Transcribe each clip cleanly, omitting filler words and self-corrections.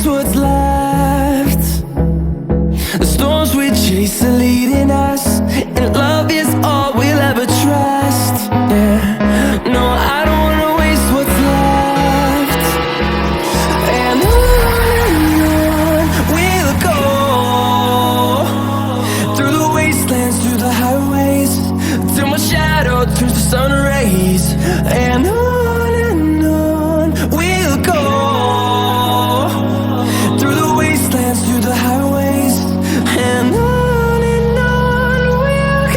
waste what's left. The storms we chase are leading us, and love is all we'll ever trust. Yeah, no, I don't wanna waste what's left. And on we'll go, through the wastelands, through the highways, till my shadow turns to sun rays. And on we'll go, through the wastelands, through the highways, and on we'll go.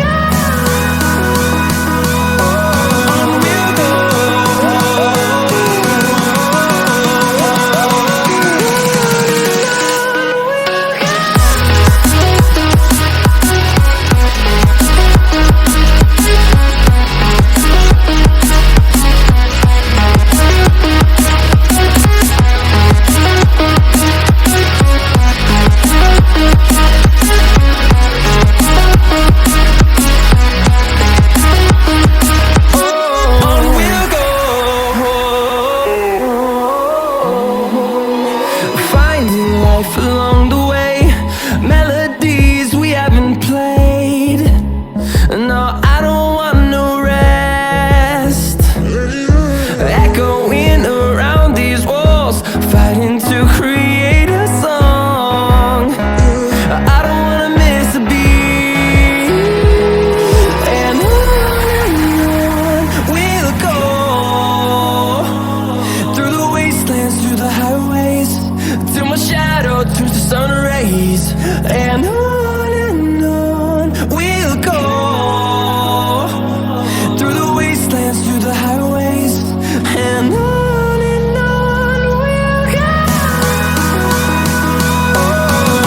On we'll go. Finding life along the way, melodies we haven't played. No, I don't want no rest. Echoing around these walls, fighting to create a song. I don't wanna miss a beat. And on we'll go, through the wastelands, through the highways, till my shadow turns to sun rays. And on we'll go, through the wastelands, through the highways, and on we'll go.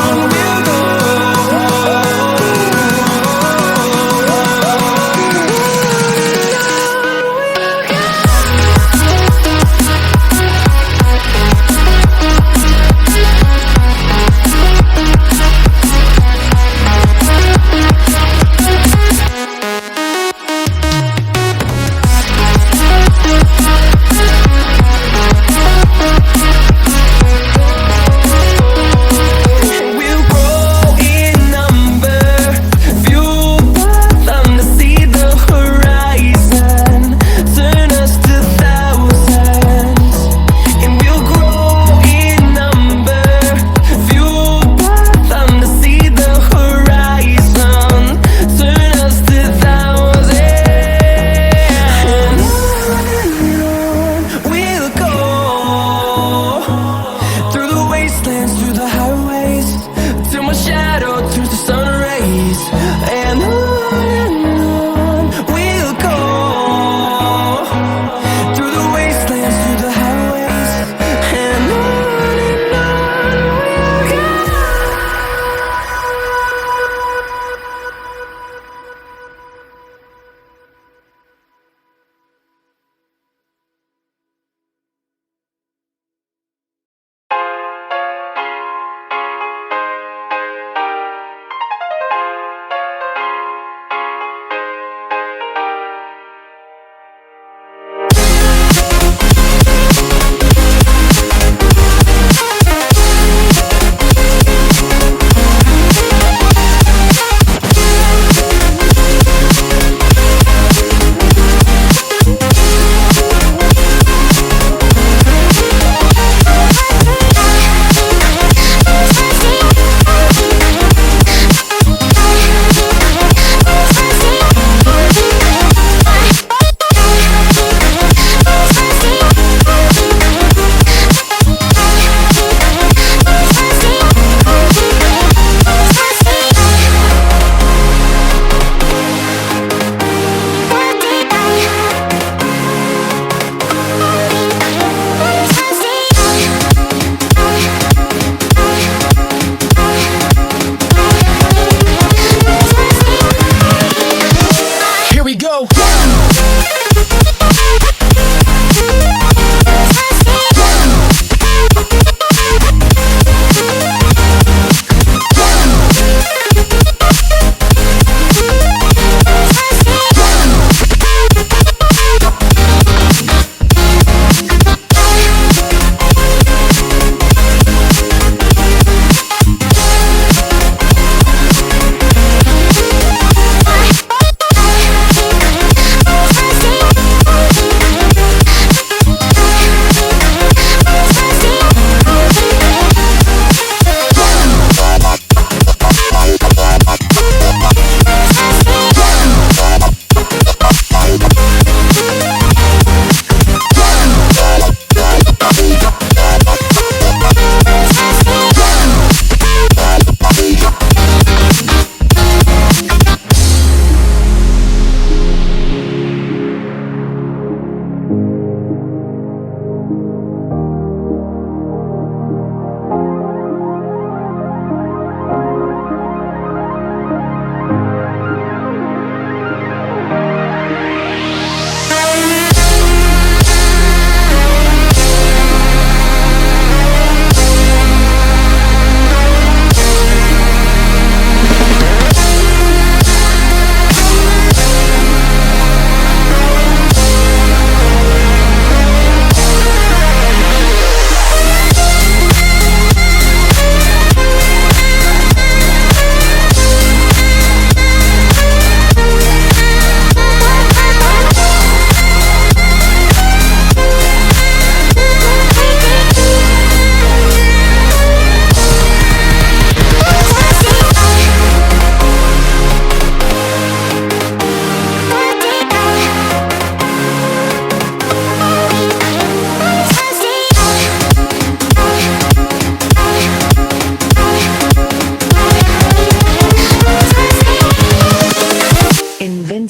On we'll go. We'll grow in number, fueled by them to see the horizon, turn us to thousands. And we'll grow in number, fueled by them to see the horizon, turn us to thousands. And on we'll go, through the wastelands, through the highways, till my shadow turns to sun rays. And on we'll go, through the wastelands, through the highways, and on we'll go.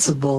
possible.